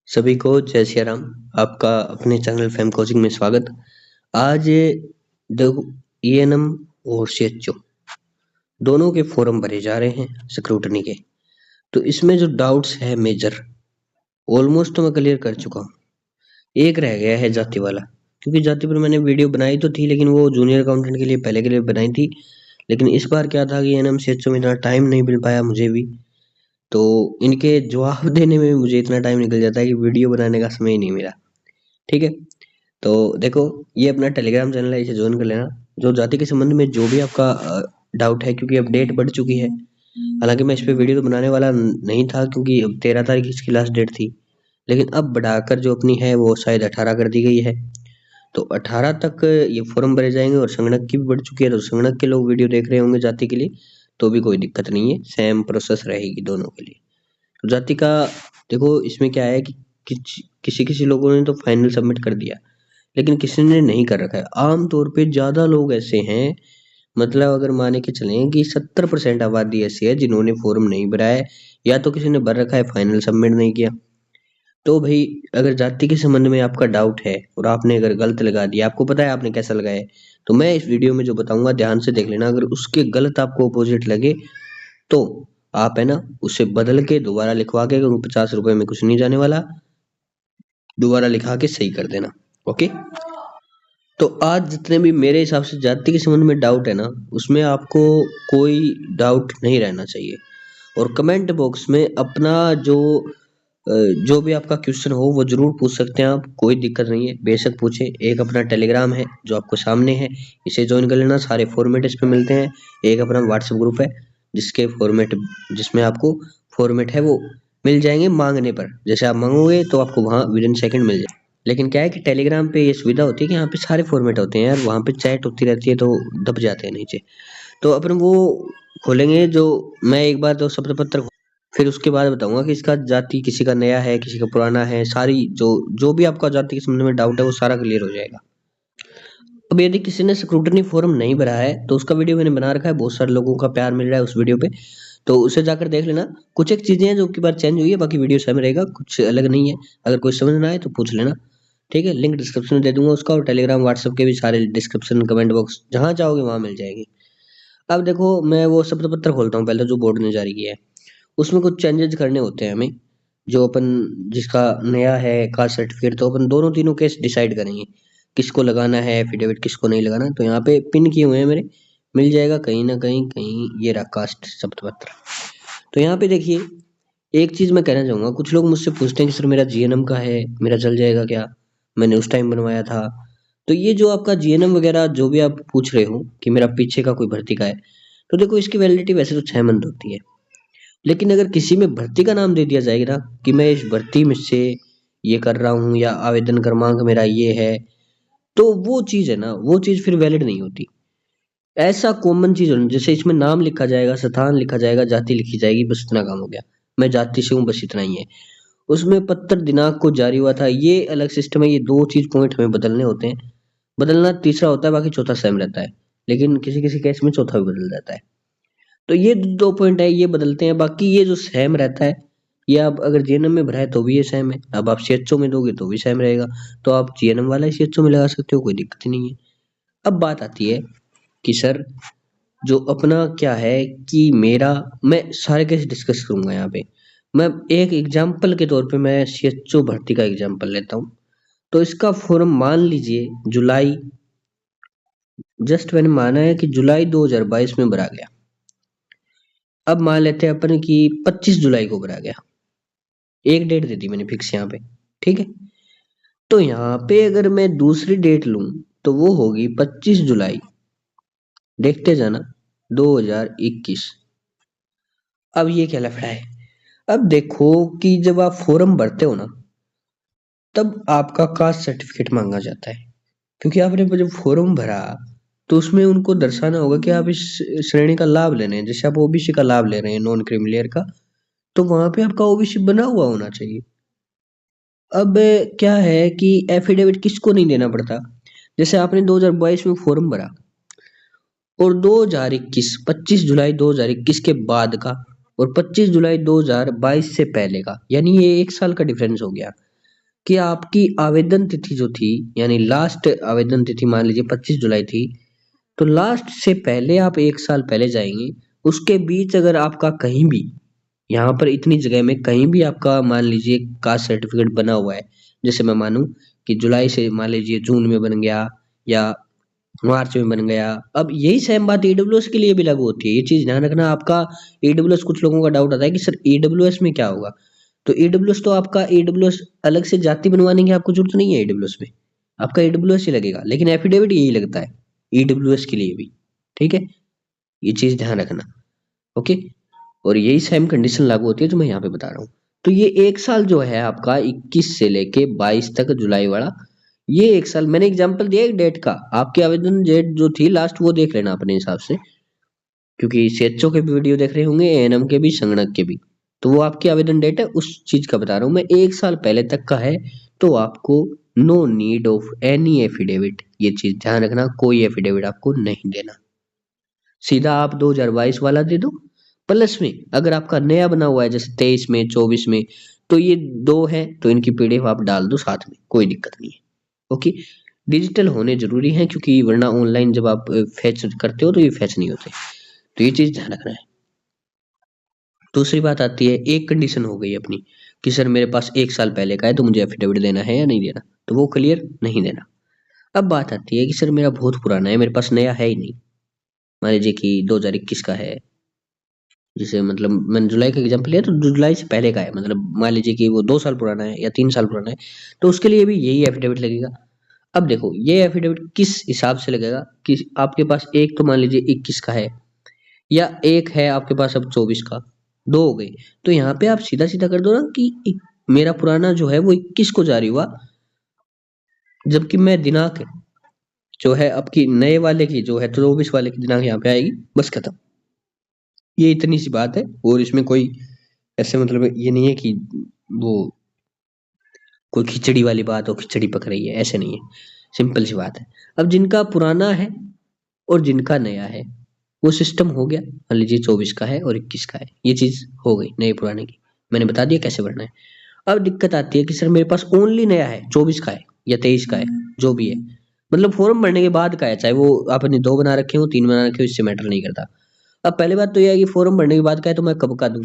सभी को जय सिया राम। आपका अपने चैनल फेम कोचिंग में स्वागत। आज देखो, ईएनएम और सीएचओ दोनों के फॉर्म भरे जा रहे हैं स्क्रूटनी के। तो इसमें जो डाउट्स है मेजर ऑलमोस्ट मैं क्लियर कर चुका हूँ। एक रह गया है जाति वाला, क्योंकि जाति पर मैंने वीडियो बनाई तो थी, लेकिन वो जूनियर अकाउंटेंट के लिए पहले के लिए बनाई थी। लेकिन इस बार क्या था कि ईएनएम सीएचओ में इतना टाइम नहीं मिल पाया मुझे भी, तो इनके जवाब देने में मुझे इतना टाइम निकल जाता है कि वीडियो बनाने का समय ही नहीं मिला। ठीक है, तो देखो, ये अपना टेलीग्राम चैनल है, इसे ज्वाइन कर लेना। जो जाति के संबंध में जो भी आपका डाउट है, क्योंकि अब डेट बढ़ चुकी है। हालांकि मैं इस पे वीडियो तो बनाने वाला नहीं था, क्योंकि अब 13 तारीख इसकी लास्ट डेट थी, लेकिन अब बढ़ाकर जो अपनी है वो शायद 18 कर दी गई है। तो 18 तक ये फॉर्म भरे जाएंगे, और संगणक की भी बढ़ चुकी है, तो संगणक के लोग वीडियो देख रहे होंगे जाति के लिए, तो भी कोई दिक्कत नहीं है, सेम प्रोसेस रहेगी दोनों के लिए। तो जाति का देखो, इसमें क्या है कि किसी किसी लोगों ने तो फाइनल सबमिट कर दिया, लेकिन किसी ने नहीं कर रखा है। आम तौर पे ज्यादा लोग ऐसे हैं, मतलब अगर माने के चलें कि 70% आबादी ऐसी है जिन्होंने फॉर्म नहीं भरा है, या तो किसी ने भर रखा है फाइनल सबमिट नहीं किया। तो भाई, अगर जाति के संबंध में आपका डाउट है और आपने अगर गलत लगा दिया, आपको पता है आपने कैसा लगाया है, तो मैं इस वीडियो में जो बताऊंगा ध्यान से देख लेना। अगर उसके गलत आपको अपोजिट लगे तो आप है ना उसे बदल के दोबारा लिखवा के, क्योंकि 50 रुपए में कुछ नहीं जाने वाला, दोबारा लिखा के सही कर देना। ओके, तो आज जितने भी मेरे हिसाब से जाति के संबंध में डाउट है ना, उसमें आपको कोई डाउट नहीं रहना चाहिए। और कमेंट बॉक्स में अपना जो भी आपका क्वेश्चन हो वो जरूर पूछ सकते हैं आप, कोई दिक्कत नहीं है, बेशक पूछे। एक अपना टेलीग्राम है जो आपको सामने है, इसे ज्वाइन कर लेना, सारे फॉर्मेट इस पे मिलते हैं। एक अपना व्हाट्सएप ग्रुप है जिसमें आपको फॉर्मेट है वो मिल जाएंगे मांगने पर। जैसे आप मांगोगे तो आपको वहाँ विद इन सेकंड मिल जाए। लेकिन क्या है कि टेलीग्राम पे ये सुविधा होती है कि यहाँ पे सारे फॉर्मेट होते हैं यार, वहाँ पे चैट होती रहती है तो दब जाते हैं नीचे। तो अपन वो खोलेंगे, जो मैं एक बार तो शब्द पत्र फिर उसके बाद बताऊंगा कि इसका जाति किसी का नया है किसी का पुराना है, सारी जो जो भी आपका जाति के संबंध में डाउट है वो सारा क्लियर हो जाएगा। अब यदि किसी ने स्क्रूटनी फॉर्म नहीं भरा है तो उसका वीडियो मैंने बना रखा है, बहुत सारे लोगों का प्यार मिल रहा है उस वीडियो पे, तो उसे जाकर देख लेना। कुछ एक चीजें हैं जो की बार चेंज हुई है, बाकी वीडियो सेम रहेगा, कुछ अलग नहीं है। अगर कोई समझ ना आए तो पूछ लेना। ठीक है, लिंक डिस्क्रिप्शन में दे दूंगा उसका, और टेलीग्राम व्हाट्सएप के भी सारे डिस्क्रिप्शन कमेंट बॉक्स जहाँ चाहोगे वहां मिल जाएगी। अब देखो, मैं वो शब्द पत्र खोलता हूँ पहले, जो बोर्ड ने जारी किया है। उसमें कुछ चेंजेस करने होते हैं हमें, जो अपन जिसका नया है कास्ट सर्टिफिकेट, तो अपन दोनों तीनों केस डिसाइड करेंगे किसको लगाना है एफिडेविट, किसको नहीं लगाना। तो यहाँ पे पिन किए हुए हैं मेरे, मिल जाएगा कहीं ना कहीं, कहीं ये रहा कास्ट शब्द पत्र। तो यहाँ पे देखिए, एक चीज मैं कहना चाहूंगा, कुछ लोग मुझसे पूछते हैं कि सर मेरा जीएनएम का है, मेरा चल जाएगा क्या, मैंने उस टाइम बनवाया था। तो ये जो आपका जीएनएम वगैरह जो भी आप पूछ रहे हो कि मेरा पीछे का कोई भर्ती का है, तो देखो इसकी वैलिडिटी वैसे तो 6 मंथ होती है। लेकिन अगर किसी में भर्ती का नाम दे दिया जाएगा ना कि मैं इस भर्ती में से ये कर रहा हूँ, या आवेदन क्रमांक मेरा ये है, तो वो चीज है ना, वो चीज फिर वैलिड नहीं होती। ऐसा कॉमन चीज होना, जैसे इसमें नाम लिखा जाएगा, स्थान लिखा जाएगा, जाति लिखी जाएगी, बस इतना काम हो गया, मैं जाति से हूँ, बस इतना ही है। उसमें पत्र दिनांक को जारी हुआ था, ये अलग सिस्टम है, ये दो चीज पॉइंट हमें बदलने होते हैं। बदलना तीसरा होता है, बाकी चौथा सेम रहता है, लेकिन किसी किसी केस में चौथा भी बदल जाता है। तो ये दो पॉइंट है, ये बदलते हैं, बाकी ये जो सेम रहता है, ये आप अगर जीएनएम में भरा है तो भी ये सेम है, अब आप सीएचओ में दोगे तो भी सेम रहेगा। तो आप जीएनएम वाला सीएचओ में लगा सकते हो, कोई दिक्कत ही नहीं है। अब बात आती है कि सर जो अपना क्या है कि मेरा, मैं सारे केस डिस्कस करूंगा यहाँ पे। मैं एक एग्जांपल के तौर पे मैं सीएचओ भर्ती का एग्जांपल लेता हूँ। तो इसका फॉर्म मान लीजिए जुलाई, जस्ट मैंने माना है कि जुलाई 2022 में भरा गया। अब मान लेते हैं अपन कि 25 जुलाई को भरा गया, एक डेट दे दी मैंने फिक्स यहाँ पे। ठीक है, तो यहाँ पे अगर मैं दूसरी डेट लूं तो वो होगी 25 जुलाई, देखते जाना, 2021। अब ये क्या लफड़ा है? अब देखो कि जब आप फॉर्म भरते हो ना, तब आपका कास्ट सर्टिफिकेट मांगा जाता है, क्योंकि आपने जब फॉर्म भरा तो उसमें उनको दर्शाना होगा कि आप इस श्रेणी का लाभ ले रहे हैं। जैसे आप ओबीसी का लाभ ले रहे हैं, नॉन क्रीमिलियर का, तो वहां पे आपका ओबीसी बना हुआ होना चाहिए। अब क्या है कि एफिडेविट किसको नहीं देना पड़ता, जैसे आपने 2022 में फॉर्म भरा, और 2021 25 जुलाई 2021 के बाद का, और 25 जुलाई 2022 से पहले का, यानी ये 1 साल का डिफरेंस हो गया। कि आपकी आवेदन तिथि जो थी, यानी लास्ट आवेदन तिथि मान लीजिए 25 जुलाई थी, तो लास्ट से पहले आप 1 साल पहले जाएंगे। उसके बीच अगर आपका कहीं भी, यहाँ पर इतनी जगह में कहीं भी आपका मान लीजिए कास्ट सर्टिफिकेट बना हुआ है, जैसे मैं मानूं कि जुलाई से मान लीजिए जून में बन गया या मार्च में बन गया। अब यही सेम बात ईडब्ल्यूएस के लिए भी लागू होती है, ये चीज ध्यान रखना आपका। ईडब्ल्यूएस, कुछ लोगों का डाउट आता है कि सर ईडब्ल्यूएस में क्या होगा। तो ईडब्ल्यूएस तो आपका ईडब्ल्यूएस अलग से जाति बनवाने की आपको जरूरत नहीं है। ईडब्ल्यूएस में आपका ईडब्ल्यूएस ही लगेगा, लेकिन एफिडेविट यही लगता है ईडब्ल्यूएस के लिए भी। ठीक है, ये चीज ध्यान रखना। ओके, और यही सेम कंडीशन लागू होती है जो मैं यहाँ पे बता रहा हूँ। तो ये 1 साल जो है आपका 21 से लेके 22 तक जुलाई वाला, ये 1 साल मैंने एग्जांपल दिया एक डेट का। आपकी आवेदन डेट जो थी लास्ट वो देख लेना अपने हिसाब से, क्योंकि सीएचओ के भी वीडियो देख रहे होंगे, एएनएम के भी, संगणक के भी। तो वो आपकी आवेदन डेट है, उस चीज का बता रहा हूँ मैं। 1 साल पहले तक का है तो आपको no need of any affidavit, ये चीज ध्यान रखना, कोई एफिडेविट आपको नहीं देना। सीधा आप 2022 वाला दे दो। प्लस में अगर आपका नया बना हुआ है जैसे 23 में 24 में, तो ये दो है तो इनकी पीडीएफ आप डाल दो साथ में, कोई दिक्कत नहीं है। ओके, डिजिटल होने जरूरी है क्योंकि वरना ऑनलाइन जब आप फैच करते हो तो ये फैच नहीं होते। तो ये चीज ध्यान रखना है। दूसरी बात आती है, एक कंडीशन हो गई अपनी कि सर मेरे पास 1 साल पहले का है तो मुझे एफिडेविट देना है या नहीं देना, तो वो क्लियर नहीं देना। अब बात आती है कि सर मेरा बहुत पुराना है, मेरे पास नया है ही नहीं। मान लीजिए कि 2021 का है, जैसे मतलब मैंने जुलाई का एग्जाम्पल लिया तो जुलाई से पहले का है, मतलब मान लीजिए कि वो 2 साल पुराना है या 3 साल पुराना है, तो उसके लिए भी यही एफिडेविट लगेगा। अब देखो ये एफिडेविट किस हिसाब से लगेगा कि आपके पास एक तो मान लीजिए 21 का है, या एक है आपके पास अब 24 का, दो हो गए। तो यहाँ पे आप सीधा सीधा कर दो ना कि मेरा पुराना जो है वो 21 को जारी हुआ, जबकि मैं दिनांक जो है आपकी नए वाले की जो है 24 वाले की दिनांक यहाँ पे आएगी, बस खत्म। ये इतनी सी बात है, और इसमें कोई ऐसे मतलब ये नहीं है कि वो कोई खिचड़ी वाली बात हो, खिचड़ी पक रही है, ऐसे नहीं है। सिंपल सी बात है। अब जिनका पुराना है और जिनका नया है, वो सिस्टम हो गया। मान लीजिए 24 का है और 21 का है, ये चीज हो गई नए पुराने की, मैंने बता दिया कैसे भरना है। अब दिक्कत आती है कि सर मेरे पास ओनली नया है, 24 का है या 23 का है, जो भी है, मतलब फॉर्म भरने के बाद का है, चाहे वो आपने 2 बना रखे हो 3 बना रखे हो, इससे मैटर नहीं करता। अब पहली बात तो यह है कि फॉर्म भरने के बाद का है तो मैं कब का दूं,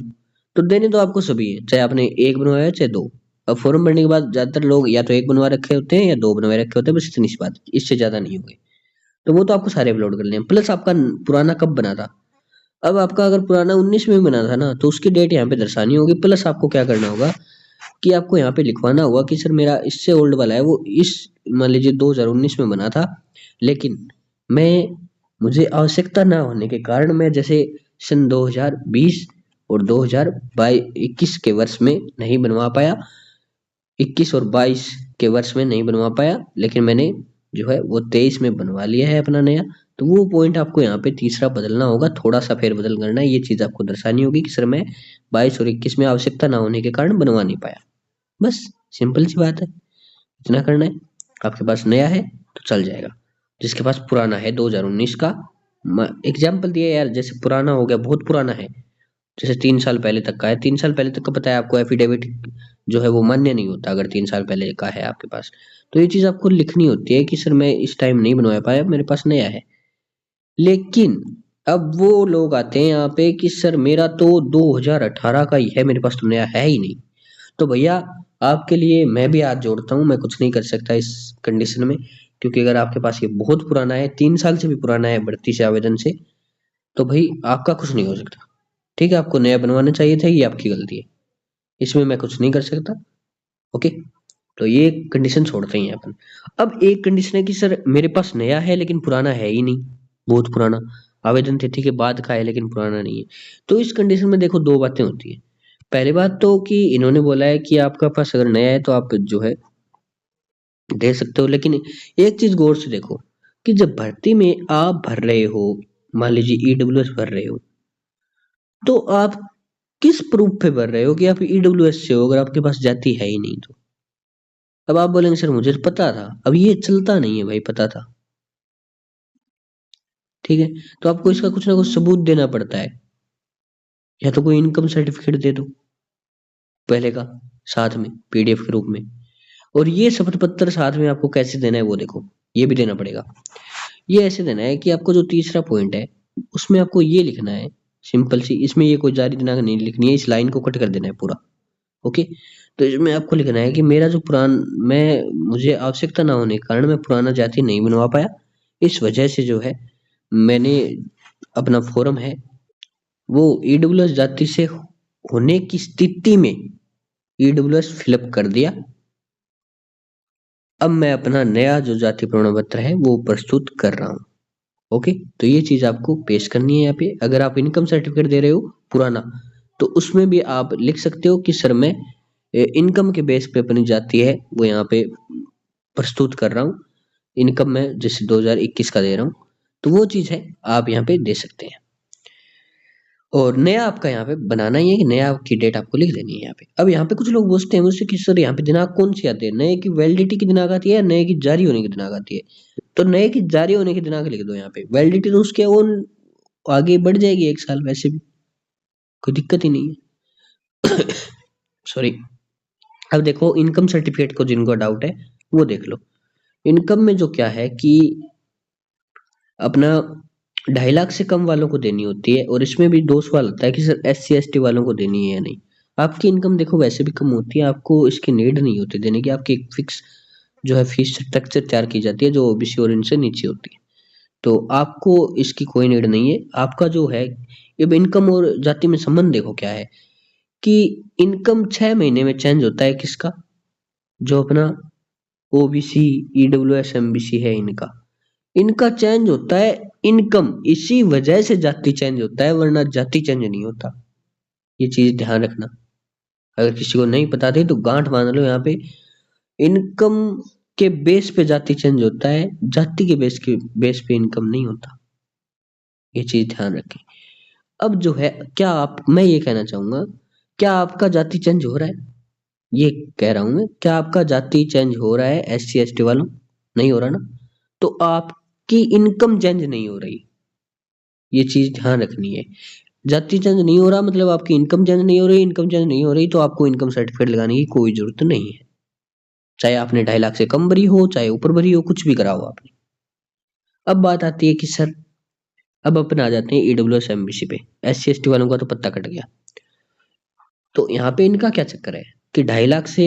तो देने तो आपको सभी है, चाहे आपने एक बनवाया चाहे दो। अब फॉर्म भरने के बाद ज्यादातर लोग या तो एक बनवा रखे होते हैं या दो बनवा रखे होते हैं, बस इतनी सी बात, इससे ज्यादा नहीं होगी। तो वो तो आपको सारे अपलोड कर लें। प्लस आपका पुराना कब बना था, अब आपका अगर पुराना 19 में बना था ना, तो उसकी डेट यहाँ पे दर्शानी होगी। प्लस आपको क्या करना होगा कि आपको यहाँ पे लिखवाना होगा कि सर मेरा इससे ओल्ड वाला है, वो इस मान लीजिए 2019 में बना था, लेकिन मैं मुझे आवश्यकता ना होने के कारण मैं जैसे सन 2020 और 2021 के वर्ष में नहीं बनवा पाया, 21 और 22 के वर्ष में नहीं बनवा पाया, लेकिन मैंने जो है वो 23 में बनवा लिया है अपना नया। तो वो पॉइंट आपको यहाँ पे तीसरा बदलना होगा, थोड़ा सा फेरबदल करना है, ये चीज आपको दर्शानी होगी कि सर मैं 22 और 21 में आवश्यकता ना होने के कारण बनवा नहीं पाया। बस सिंपल सी बात है, इतना करना है। आपके पास नया है तो चल जाएगा, जिसके पास पुराना है 2019 का, एग्जाम्पल दिया यार, जैसे पुराना हो गया, बहुत पुराना है, जैसे 3 साल पहले तक का है, 3 साल पहले तक का पता है आपको, एफिडेविट जो है वो मान्य नहीं होता अगर 3 साल पहले का है आपके पास। तो ये चीज आपको लिखनी होती है कि सर मैं इस टाइम नहीं बनवा पाया, मेरे पास नया है। लेकिन अब वो लोग आते हैं यहाँ पे कि सर मेरा तो 2018 का ही है, मेरे पास तो नया है ही नहीं। तो भैया आपके लिए मैं भी हाथ जोड़ता हूँ, मैं कुछ नहीं कर सकता इस कंडीशन में, क्योंकि अगर आपके पास ये बहुत पुराना है, 3 साल से भी पुराना है भर्ती से आवेदन से, तो भाई आपका कुछ नहीं हो सकता। ठीक है, आपको नया बनवाना चाहिए था, ये आपकी गलती है, इसमें मैं कुछ नहीं कर सकता। ओके, तो ये कंडीशन छोड़ते हैं अपन। अब एक कंडीशन है कि सर मेरे पास नया है लेकिन पुराना है ही नहीं, बहुत पुराना, आवेदन तिथि के बाद का है लेकिन पुराना नहीं है। तो इस कंडीशन में देखो दो बातें होती है। पहली बात तो कि इन्होंने बोला है कि आपका पास अगर नया है तो आप जो है दे सकते हो, लेकिन एक चीज गौर से देखो कि जब भर्ती में आप भर रहे हो, मान लीजिए ईडब्ल्यूएस भर रहे हो, तो आप किस प्रूफ पे भर रहे हो कि आप ईडब्ल्यूएस से हो, अगर आपके पास जाति है ही नहीं तो। अब आप बोलेंगे सर मुझे पता था, अब ये चलता नहीं है भाई, पता था, ठीक है, तो आपको इसका कुछ ना कुछ सबूत देना पड़ता है, या तो कोई इनकम सर्टिफिकेट दे दो पहले का साथ में पीडीएफ के रूप में, और ये शपथ पत्र साथ में आपको कैसे देना है वो देखो, ये भी देना पड़ेगा। ये ऐसे देना है कि आपको जो तीसरा पॉइंट है उसमें आपको ये लिखना है सिंपल सी, इसमें ये कोई जारी दिनांक नहीं लिखनी है, इस लाइन को कट कर देना है पूरा। ओके, तो इसमें आपको लिखना है कि मेरा जो मैं मुझे आवश्यकता ना होने के कारण मैं पुराना जाति नहीं बनवा पाया, इस वजह से जो है मैंने अपना फॉर्म है वो ईडब्ल्यूएस जाति से होने की स्थिति में ईडब्ल्यूएस फिलअप कर दिया। अब मैं अपना नया जो जाति प्रमाण पत्र है वो प्रस्तुत कर रहा हूँ। ओके, तो ये चीज आपको पेश करनी है यहाँ पे। अगर आप इनकम सर्टिफिकेट दे रहे हो पुराना, तो उसमें भी आप लिख सकते हो कि सर मैं इनकम के बेस पे अपनी जाति है वो यहाँ पे प्रस्तुत कर रहा हूँ, इनकम में जैसे 2021 का दे रहा हूँ, तो वो चीज है आप यहाँ पे दे सकते हैं। और नया आपका यहाँ पे बनाना ही है कि नया की डेट आपको लिख देनी है यहाँ पे। अब यहाँ पे कुछ लोग पूछते हैं मुझसे कि सर यहाँ पे दिनांक कौन सी आती है, नए की वैलिडिटी की दिनांक आती है या नए की जारी होने की दिनांक आती है? तो नए की जारी होने की दिनांक लिख दो यहाँ पे, वैलिडिटी तो उसके वो आगे बढ़ जाएगी 1 साल, वैसे भी कोई दिक्कत ही नहीं है। सॉरी। अब देखो इनकम सर्टिफिकेट को जिनको डाउट है वो देख लो। इनकम में जो क्या है कि अपना 2.5 लाख से कम वालों को देनी होती है, और इसमें भी दो सवाल होता है कि सर SC ST वालों को देनी है या नहीं। आपकी इनकम देखो वैसे भी कम होती है, आपको इसकी नीड नहीं होती देने की, आपकी एक फिक्स जो है फीस स्ट्रक्चर तैयार की जाती है जो ओबीसी और इनसे नीचे होती है, तो आपको इसकी कोई नीड नहीं है। आपका जो है अब इनकम और जाति में संबंध देखो क्या है कि इनकम 6 महीने में चेंज होता है किसका, जो अपना ओबीसी ईडब्ल्यूएस एमबीसी है इनका, इनका चेंज होता है इनकम, इसी वजह से जाति चेंज होता है वरना जाति चेंज नहीं होता। ये चीज ध्यान रखना, अगर किसी को नहीं पता थी तो गांठ बांध लो यहाँ पे। इनकम के बेस पे जाति चेंज होता है, जाति के बेस पे इनकम नहीं होता, ये चीज ध्यान रखें। अब जो है क्या आप, मैं ये कहना चाहूंगा, क्या आपका जाति चेंज हो रहा है? ये कह रहा हूं मैं, क्या आपका जाति चेंज हो रहा है SC ST वालों? नहीं हो रहा ना, तो आपकी इनकम चेंज नहीं हो रही, ये चीज ध्यान रखनी है। जाति चेंज नहीं हो रहा मतलब आपकी इनकम चेंज नहीं हो रही, इनकम चेंज नहीं हो रही तो आपको इनकम सर्टिफिकेट लगाने की कोई जरूरत नहीं है, चाहे आपने 2.5 लाख से कम भरी हो चाहे ऊपर भरी हो, कुछ भी करा हो आपने। अब बात आती है कि सर अब अपन आ जाते हैं ईडब्ल्यूएस एमबीसी पे। SC ST वालों का तो पत्ता कट गया, तो यहाँ पे इनका क्या चक्कर है कि 2.5 लाख से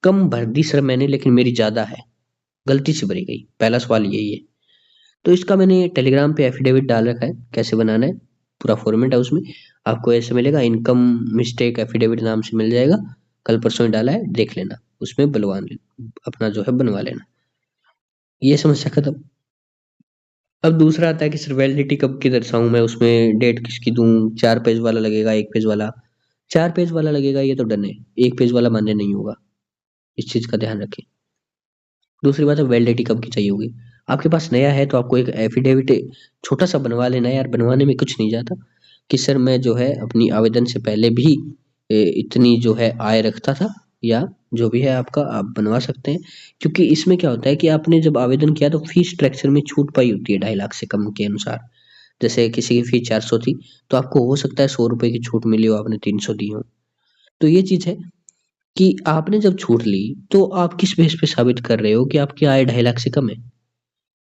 कम भर दी सर मैंने लेकिन मेरी ज्यादा है, गलती से भरी गई, पहला सवाल यही है। तो इसका मैंने टेलीग्राम पे एफिडेविट डाल रखा है, कैसे बनाना है पूरा फॉर्मेट है उसमें, आपको ऐसे मिलेगा, इनकम मिस्टेक एफिडेविट नाम से मिल जाएगा, कल परसों ही डाला है, देख लेना, उसमें बनवा लेना, अपना जो है बनवा लेना, ये समस्या खत्म। अब दूसरा आता है कि सर वैलिडिटी कब की दर्शाऊं मैं, उसमें डेट किसकी दूं, 4 पेज वाला लगेगा 1 पेज वाला? 4 पेज वाला लगेगा ये तो डन है, 1 पेज वाला मान्य नहीं होगा, इस चीज का ध्यान रखें। दूसरी बात है वैलिडिटी कब की चाहिए होगी, आपके पास नया है तो आपको एक एफिडेविट छोटा सा बनवा लेना है यार, बनवाने में कुछ नहीं जाता, कि सर मैं जो है अपनी आवेदन से पहले भी इतनी जो है आय रखता था, या जो भी है आपका आप बनवा सकते हैं। क्योंकि इसमें क्या होता है कि आपने जब आवेदन किया तो फीस स्ट्रक्चर में छूट पाई होती है 2.5 लाख से कम के अनुसार, जैसे किसी की फीस 400 थी तो आपको हो सकता है 100 रुपए की छूट मिली हो, आपने 300 दी हो। तो ये चीज है कि आपने जब छूट ली तो आप किस बेस पे साबित कर रहे हो कि आपकी आय 2.5 लाख से कम है,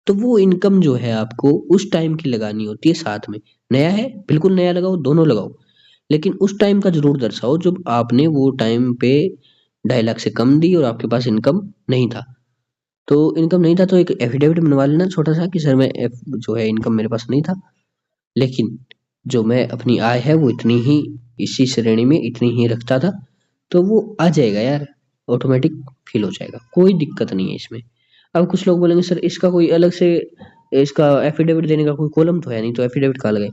तो वो इनकम जो है आपको उस टाइम की लगानी होती है साथ में। नया है बिल्कुल नया लगाओ, दोनों लगाओ, लेकिन उस टाइम का जरूर दर्शाओ जब आपने वो टाइम पे 2.5 लाख से कम दी और आपके पास इनकम नहीं था। तो इनकम नहीं था तो एक एफिडेविट बनवा लेना छोटा सा कि सर मैं जो है इनकम मेरे पास नहीं था, लेकिन जो मैं अपनी आय है वो इतनी ही, इसी श्रेणी में इतनी ही रखता था, तो वो आ जाएगा यार, ऑटोमेटिक फिल हो जाएगा, कोई दिक्कत नहीं है इसमें। अब कुछ लोग बोलेंगे सर इसका कोई अलग से, इसका एफिडेविट देने का कोई कॉलम तो है नहीं, तो एफिडेविट कहाँ लगे?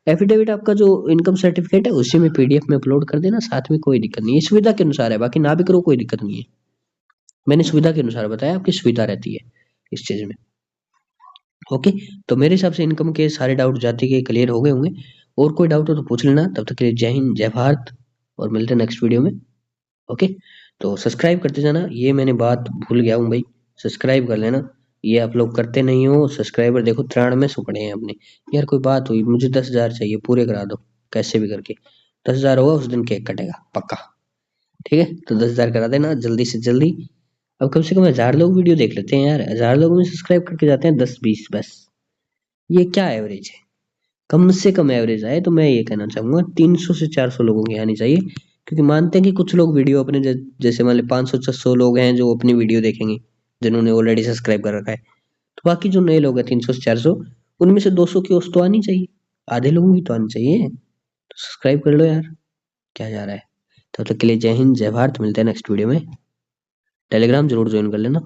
एफिडेविट आपका जो इनकम सर्टिफिकेट है उसी में PDF में अपलोड कर देना, साथ में कोई दिक्कत नहीं है, सुविधा के अनुसार है, बाकी ना भी करो कोई दिक्कत नहीं है, मैंने सुविधा के अनुसार बताया, आपकी सुविधा रहती है इस चीज में। ओके, तो मेरे हिसाब से इनकम के सारे डाउट जाति के क्लियर हो गए होंगे, और कोई डाउट हो तो पूछ लेना, तब तक के लिए जय हिंद जय भारत, और मिलते हैं नेक्स्ट वीडियो में। ओके, तो सब्सक्राइब करते जाना, ये मैंने बात भूल गया हूँ भाई, सब्सक्राइब कर लेना, ये आप लोग करते नहीं हो, सब्सक्राइबर देखो 93 पड़े हैं अपने। यार कोई बात हुई, मुझे 10,000 चाहिए, पूरे करा दो कैसे भी करके, 10,000 होगा उस दिन केक कटेगा पक्का, ठीक है? तो 10,000 करा देना जल्दी से जल्दी, अब कम से कम 1000 लोग वीडियो देख लेते हैं यार, 1000 लोगों में सब्सक्राइब करके जाते हैं 10-20 बस। ये क्या एवरेज है? कम से कम एवरेज आए तो मैं ये कहना चाहूंगा 300 से 400 लोगों की आनी चाहिए, क्योंकि मानते हैं कि कुछ लोग वीडियो अपने जैसे मान लो 500-600 लोग हैं जो अपनी वीडियो देखेंगे, जिन्होंने ऑलरेडी सब्सक्राइब कर रखा है, तो बाकी जो नए लोग हैं 300 से 400, उनमें से 200 की ओस तो आनी चाहिए, आधे लोगों की तो आनी चाहिए। तो सब्सक्राइब कर लो यार, क्या जा रहा है। तब तक के लिए जय हिंद जय भारत, मिलते हैं नेक्स्ट वीडियो में। टेलीग्राम जरूर ज्वाइन कर लेना।